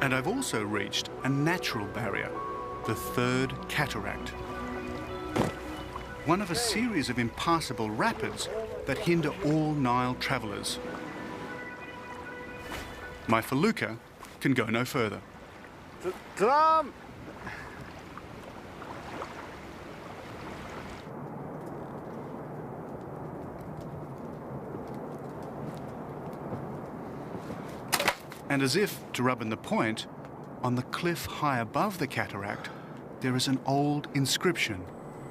And I've also reached a natural barrier, the third cataract. One of a series of impassable rapids that hinder all Nile travellers. My felucca can go no further. Drum! And as if to rub in the point, on the cliff high above the cataract, there is an old inscription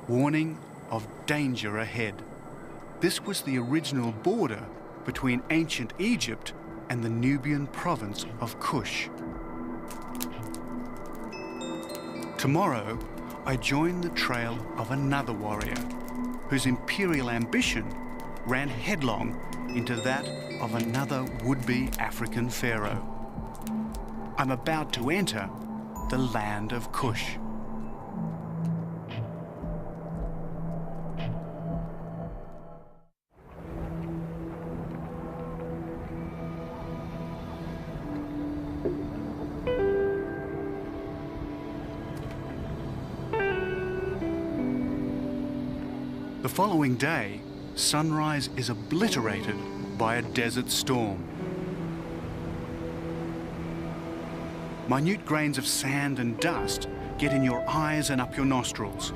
warning of danger ahead. This was the original border between ancient Egypt and the Nubian province of Kush. Tomorrow, I join the trail of another warrior whose imperial ambition ran headlong into that of another would-be African pharaoh. I'm about to enter the land of Kush. The following day, sunrise is obliterated by a desert storm. Minute grains of sand and dust get in your eyes and up your nostrils.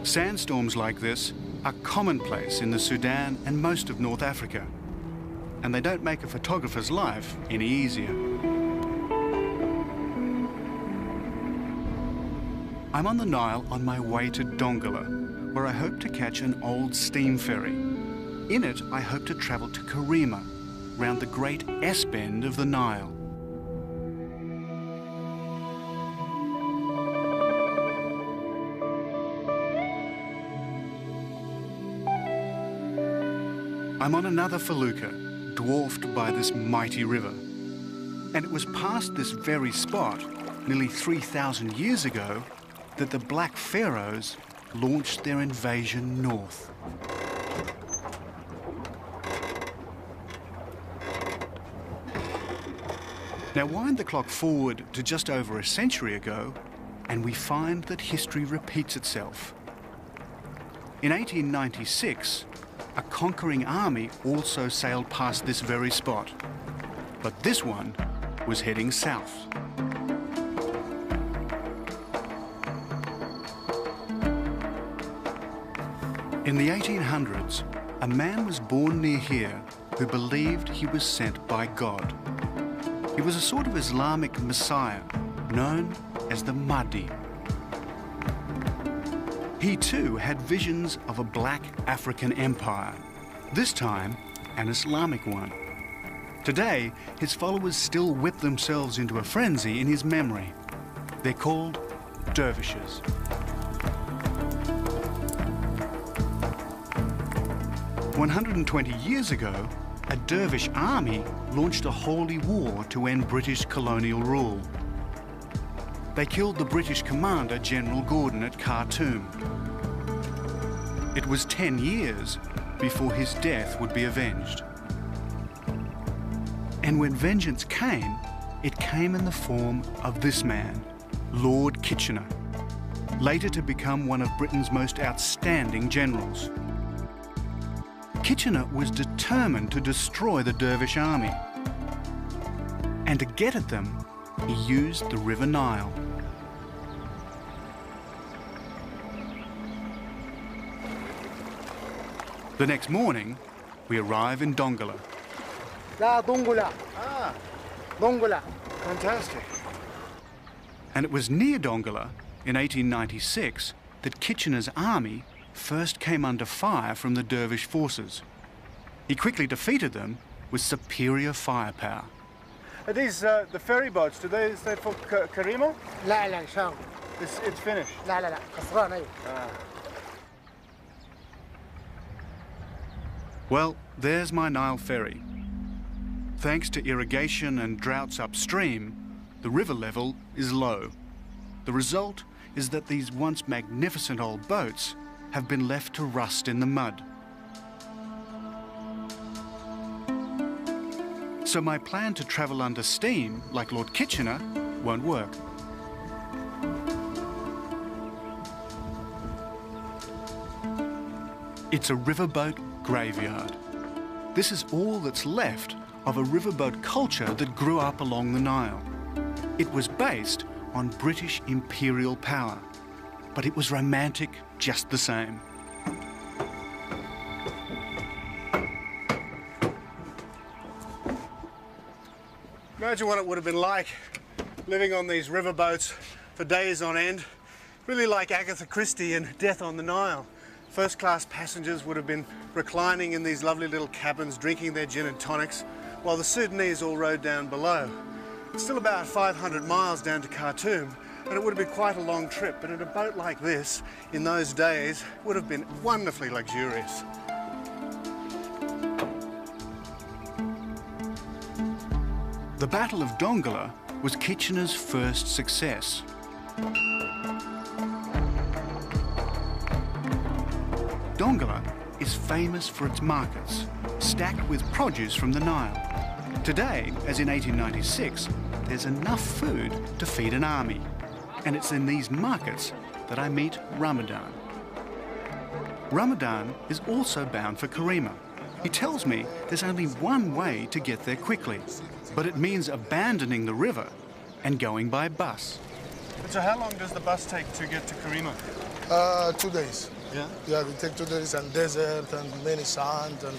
Sandstorms like this are commonplace in the Sudan and most of North Africa, and they don't make a photographer's life any easier. I'm on the Nile on my way to Dongola, where I hope to catch an old steam ferry. In it, I hope to travel to Karima, round the great S-bend of the Nile. I'm on another felucca, dwarfed by this mighty river. And it was past this very spot, nearly 3,000 years ago, that the Black Pharaohs launched their invasion north. Now wind the clock forward to just over a century ago, and we find that history repeats itself. In 1896, a conquering army also sailed past this very spot, but this one was heading south. In the 1800s, a man was born near here who believed he was sent by God. He was a sort of Islamic messiah, known as the Mahdi. He too had visions of a black African empire, this time an Islamic one. Today, his followers still whip themselves into a frenzy in his memory. They're called dervishes. "120 years ago, a dervish army launched a holy war to end British colonial rule. They killed the British commander, General Gordon, at Khartoum. It was 10 years before his death would be avenged. And when vengeance came, it came in the form of this man, Lord Kitchener, later to become one of Britain's most outstanding generals. Kitchener was determined to destroy the dervish army. And to get at them, he used the River Nile. The next morning, we arrive in Dongola. Dongola. Ah, Dongola. Fantastic. And it was near Dongola, in 1896, that Kitchener's army first came under fire from the dervish forces. He quickly defeated them with superior firepower. Are these the ferry boats? Do they stay for Karima? لا لا شام. It's finished. لا لا لا خسران أيوة. Well, there's my Nile ferry. Thanks to irrigation and droughts upstream, the river level is low. The result is that these once magnificent old boats have been left to rust in the mud. So my plan to travel under steam, like Lord Kitchener, won't work. It's a riverboat graveyard. This is all that's left of a riverboat culture that grew up along the Nile. It was based on British imperial power, but it was romantic just the same. Imagine what it would have been like living on these riverboats for days on end. Really like Agatha Christie in Death on the Nile. First-class passengers would have been reclining in these lovely little cabins, drinking their gin and tonics, while the Sudanese all rode down below. It's still about 500 miles down to Khartoum, and it would have been quite a long trip, but in a boat like this, in those days, would have been wonderfully luxurious. The Battle of Dongola was Kitchener's first success. Dongola is famous for its markets, stacked with produce from the Nile. Today, as in 1896, there's enough food to feed an army. And it's in these markets that I meet Ramadan. Ramadan is also bound for Karima. He tells me there's only one way to get there quickly, but it means abandoning the river and going by bus. So how long does the bus take to get to Karima? 2 days. Yeah? Yeah, they take 2 days and desert and many sand and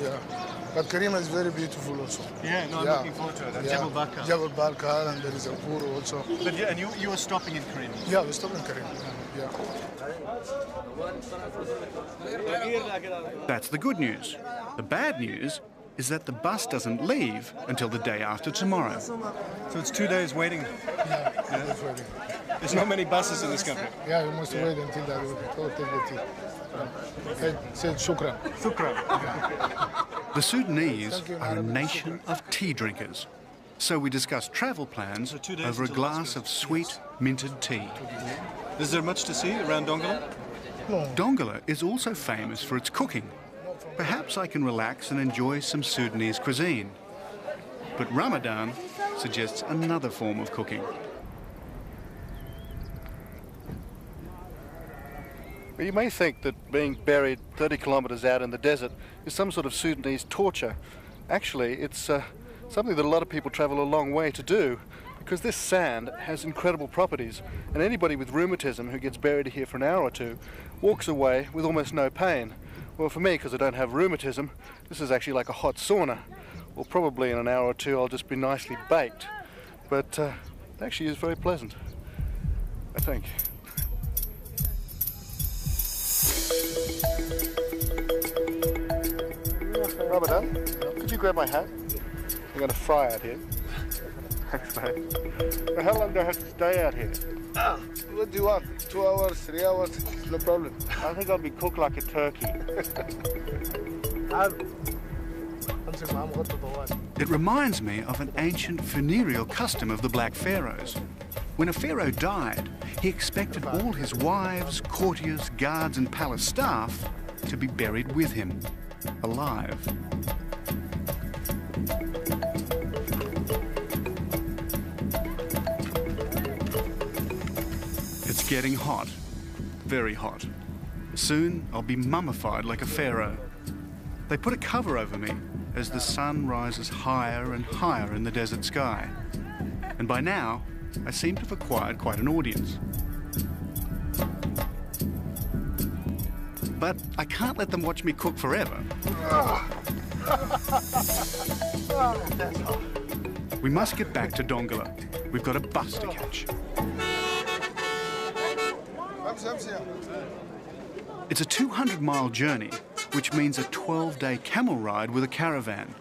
yeah. But Karima is very beautiful also. Yeah, no, I'm looking forward to it. And Jebel Barkar. Jebel Barkar, and there is a pool also. But yeah, and you were stopping in Karima? Yeah, we stopped in Karima. Yeah. That's the good news. The bad news is that the bus doesn't leave until the day after tomorrow. So it's 2 days waiting. Yeah, that's waiting. There's not many buses in this country. Yeah, you must wait until that. Go take the tea. Hey, say shukran. Shukran. The Sudanese are a nation of tea drinkers. So we discussed travel plans over a glass of sweet, minted tea. Is there much to see around Dongola? No. Dongola is also famous for its cooking. Perhaps I can relax and enjoy some Sudanese cuisine. But Ramadan suggests another form of cooking. You may think that being buried 30 kilometres out in the desert is some sort of Sudanese torture. Actually, it's something that a lot of people travel a long way to do, because this sand has incredible properties, and anybody with rheumatism who gets buried here for an hour or two walks away with almost no pain. Well, for me, because I don't have rheumatism, this is actually like a hot sauna. Well, probably in an hour or two I'll just be nicely baked, but it actually is very pleasant, I think. Ramadan, could you grab my hat? I'm going to fry out here. Thanks, mate. How long do I have to stay out here? What do you want? 2 hours, 3 hours? No problem. I think I'll be cooked like a turkey. It reminds me of an ancient funereal custom of the Black Pharaohs. When a pharaoh died, he expected all his wives, courtiers, guards and palace staff to be buried with him, alive. It's getting hot, very hot. Soon I'll be mummified like a pharaoh. They put a cover over me as the sun rises higher and higher in the desert sky. And by now, I seem to have acquired quite an audience. But I can't let them watch me cook forever. We must get back to Dongola. We've got a bus to catch. It's a 200-mile journey, which means a 12-day camel ride with a caravan.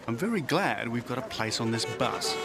I'm very glad we've got a place on this bus.